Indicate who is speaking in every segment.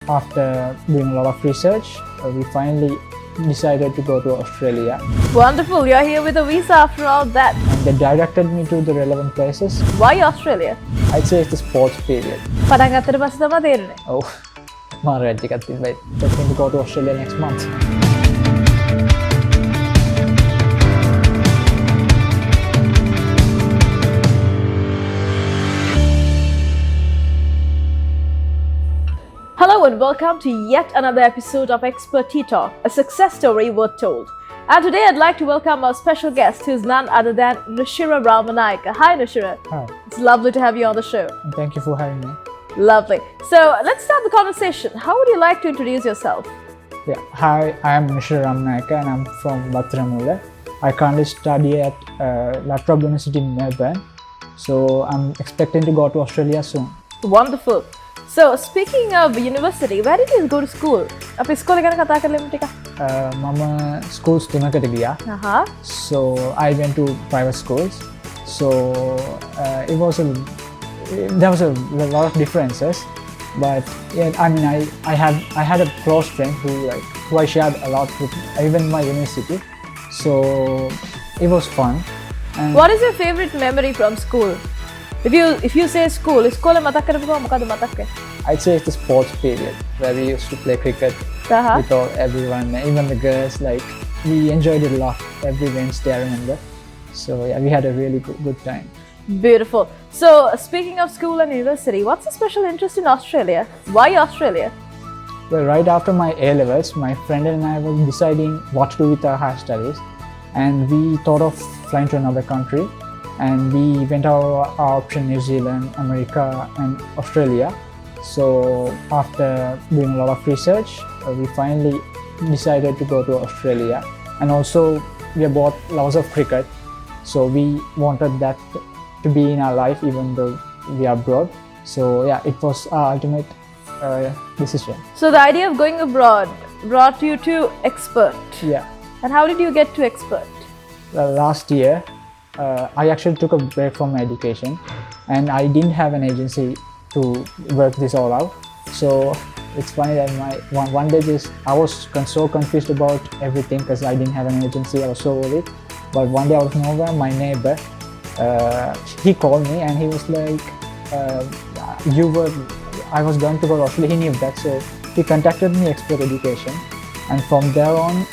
Speaker 1: after doing a lot of research, we finally decided to go to Australia.
Speaker 2: Wonderful, you're here with a visa after all that.
Speaker 1: And they directed me to the relevant places.
Speaker 2: Why Australia?
Speaker 1: I'd say it's the sports period.
Speaker 2: පටන් ගත්තට පස්සේ තමයි තේරෙන්නේ.
Speaker 1: Oh, මාර රැජ් එකක් තිබ්බයි. Expecting to go to Australia next month.
Speaker 2: Hello and welcome to yet another episode of Expert Tea Talk, a success story worth told. And today I'd like to welcome our special guest who's none other than Nushira Ramanayake. Hi Nushira.
Speaker 1: Hi.
Speaker 2: It's lovely to have you on the show.
Speaker 1: And thank you for having me.
Speaker 2: Lovely. So let's start the conversation. How would you like to introduce yourself?
Speaker 1: Yeah. Hi, I am Nushira Ramanayake and I'm from Vattiramula. I currently study at La Trobe University in Melbourne. So I'm expecting to go to Australia soon.
Speaker 2: Wonderful. So speaking of university, where did you go to school? අපි ඉස්කෝලේ ගැන කතා කරලෙමු ටිකක්.
Speaker 1: මම schools තුනකට ගියා. So I went to private schools. So there was a lot of differences, but yeah, I mean I had a close friend who I shared a lot with, even my university. So it was fun. And
Speaker 2: what is your favorite memory from school? If you say school, ඉස්කෝලේ මතක් කරපුවා මොකද මතක් වෙන්නේ?
Speaker 1: I'd say it's the sports period where we used to play cricket with everyone, even the girls. Like we enjoyed it a lot every Wednesday, I remember. So yeah, we had a really good time.
Speaker 2: Beautiful. So speaking of school and university, what's the special interest in Australia? Why Australia?
Speaker 1: Well, right after my A-levels, my friend and I were deciding what to do with our higher studies, and we thought of flying to another country, and we went our option New Zealand, America and Australia. So after doing a lot of research, we finally decided to go to Australia. And also we are both lovers of cricket, so we wanted that to be in our life even though we are abroad. So yeah, it was our ultimate decision.
Speaker 2: So the idea of going abroad brought you to Expert.
Speaker 1: Yeah.
Speaker 2: And how did you get to Expert?
Speaker 1: Well, last year I actually took a break from my education and I didn't have an agency to work this all out. So it's funny that one day I was so confused about everything because I didn't have an agency. I was so worried. But one day out of nowhere, my neighbor, he called me and he was like, I was going to go to Australia. He knew that, so he contacted me, Expert Education, and from there on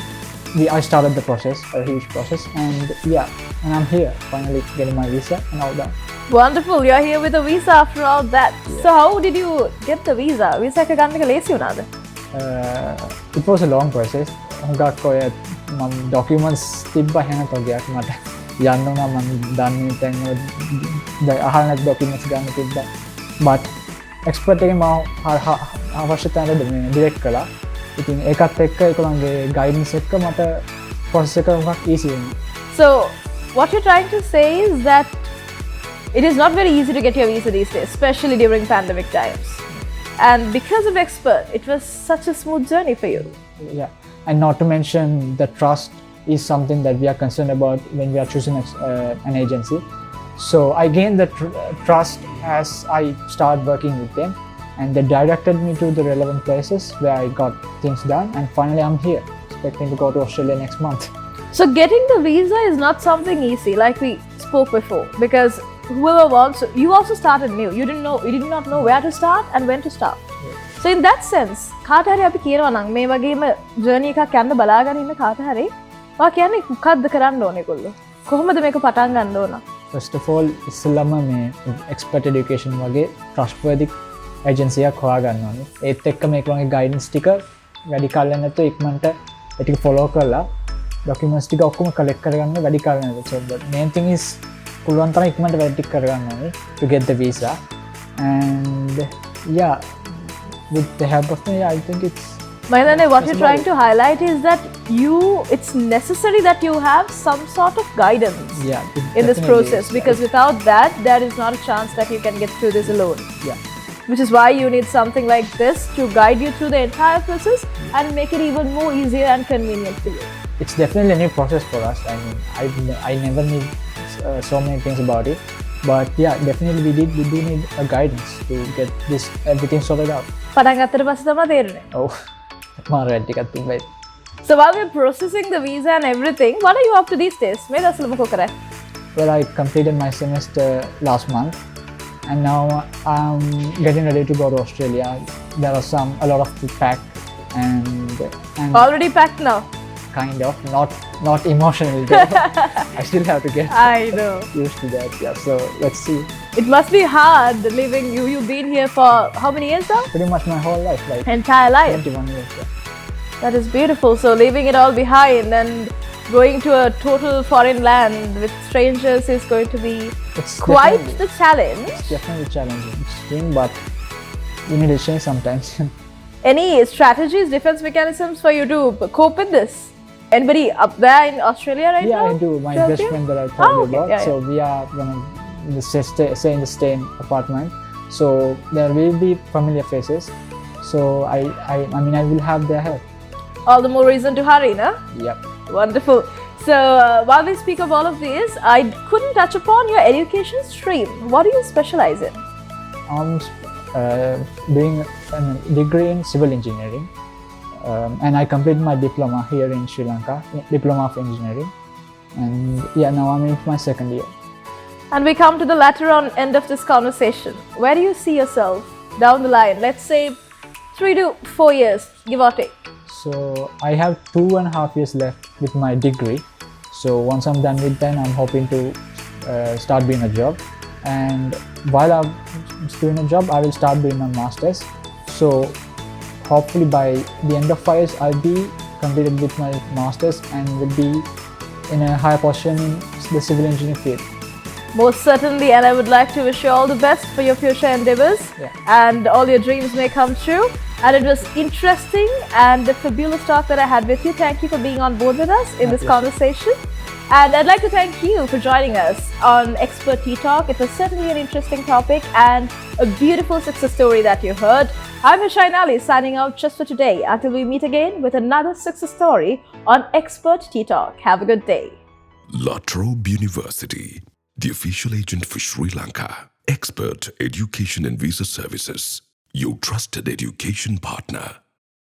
Speaker 1: I started the process, a huge process, and yeah, and I'm here finally getting my visa and all that.
Speaker 2: Wonderful, you're here with a visa after all that. Yeah. So how did you get the visa? Visa එක ගන්න එක ලේසි වුණාද?
Speaker 1: It was a long process. හුඟක් ඔය මම documents තිබ්බා හැම තෝගයක් මට යන්න උනා මම දන්නේ තැන් වල අහලා නැති documents ගන්න තිබ්බා. But expert එකේ මම අවශ්‍ය තැනට direct කළා. ඉතින් ඒකත් එක්ක ඒගොල්ලන්ගේ guidance එක්ක මට process එක හුඟක් easy වුණා.
Speaker 2: So what you're trying to say is that it is not very easy to get your visa these days, especially during pandemic times. And because of Expert, it was such a smooth journey for you.
Speaker 1: Yeah, and not to mention the trust is something that we are concerned about when we are choosing an agency. So I gained the trust as I started working with them, and they directed me to the relevant places where I got things done, and finally I'm here, expecting to go to Australia next month.
Speaker 2: So getting the visa is not something easy, like we spoke before, because whoever wants, you also started new. You did not know where to start and when to start.
Speaker 1: Yeah.
Speaker 2: So in that sense, කාට හරි අපි කියනවා නම් මේ වගේම journey එකක් යන්න බලාගෙන ඉන්න කාට හරි ඔයා කියන්නේ මොකක්ද කරන්න ඕනේ ඒගොල්ලෝ? කොහොමද මේක පටන් ගන්න ඕන?
Speaker 1: First of all, ඉස්සෙල්ලාම මේ Expert Education වගේ trustworthy agency එකක් හොයාගන්න ඕනේ. ඒත් එක්ක මේකලගේ guidance ටික වැඩි කාලයක් නැතුව ඉක්මනට ඒ ටික follow කරලා documents ටික ඔක්කොම collect කරගන්න වැඩි කාලයක් නැතුව. So the main thing is පුළුවන් තරම් ඉක්මනට වැඩ ටික කරගන්න ඕනේ to get the visa. And yeah, with the help of me, I think it's
Speaker 2: Mahendra, what you're trying to highlight is that it's necessary that you have some sort of guidance in this process, because without that, there is not a chance that you can get through this alone.
Speaker 1: Yeah.
Speaker 2: Which is why you need something like this to guide you through the entire process and make it even more easier and convenient for you.
Speaker 1: It's definitely a new process for us. I mean, I never knew so many things about it, but yeah, definitely we do need a guidance to get everything sorted out.
Speaker 2: පටන් ගත්තට පස්සේ තමයි තේරුනේ.
Speaker 1: ඔව් මාර වැඩ ටිකක් තිබ්බයි.
Speaker 2: So while we're processing the visa and everything, what are you up to these days? මේ දවස්වල මොකෝ කරන්නේ?
Speaker 1: Well, I completed my semester last month and now I'm getting ready to go to Australia. There are a lot of to pack and
Speaker 2: Already packed now?
Speaker 1: kind of, not emotionally though. I still have to get
Speaker 2: I know.
Speaker 1: used to that. Yeah, so let's see.
Speaker 2: It must be hard living, you've been here for how many years now?
Speaker 1: Pretty much my whole life, like
Speaker 2: Entire life.
Speaker 1: 21 years. Yeah.
Speaker 2: That is beautiful. So leaving it all behind and going to a total foreign land with strangers is going to be
Speaker 1: It's
Speaker 2: quite
Speaker 1: definitely-
Speaker 2: the challenge.
Speaker 1: It's definitely challenging, extreme, but you need to change sometimes.
Speaker 2: Any strategies, defense mechanisms for you to cope with this? Anybody up there in Australia right
Speaker 1: Yeah,
Speaker 2: now?
Speaker 1: I do. My
Speaker 2: to help
Speaker 1: best
Speaker 2: you?
Speaker 1: friend that I told you
Speaker 2: okay.
Speaker 1: about.
Speaker 2: Yeah,
Speaker 1: So we are gonna stay in the same apartment. So there will be familiar faces. So I mean I will have their help.
Speaker 2: All the more reason to hurry, no?
Speaker 1: Yep.
Speaker 2: Wonderful. So while we speak of all of this, I couldn't touch upon your education stream. What do you specialize in?
Speaker 1: I'm doing a degree in civil engineering, and I completed my diploma here in Sri Lanka, diploma of engineering, and yeah, now I'm in my second year.
Speaker 2: And we come to the latter on end of this conversation. Where do you see yourself down the line? Let's say 3 to 4 years, give or take.
Speaker 1: So I have 2.5 years left with my degree. So once I'm done with that, I'm hoping to start doing a job. And while I'm doing a job, I will start doing my masters. So hopefully by the end of 5 years, I'll be completed with my masters and will be in a higher position in the civil engineering field.
Speaker 2: Most certainly, and I would like to wish you all the best for your future endeavors, and all your dreams may come true. And it was interesting and a fabulous talk that I had with you. Thank you for being on board with us in this conversation. And I'd like to thank you for joining us on Expert Tea Talk. It was certainly an interesting topic and a beautiful success story that you heard. I'm 𝐄𝐱𝐩𝐿 Ali signing out just for today until we meet again with another success story on Expert Tea Talk. Have a good day.
Speaker 3: La Trobe University, the official agent for Sri Lanka. Expert education and visa services. Your trusted education partner.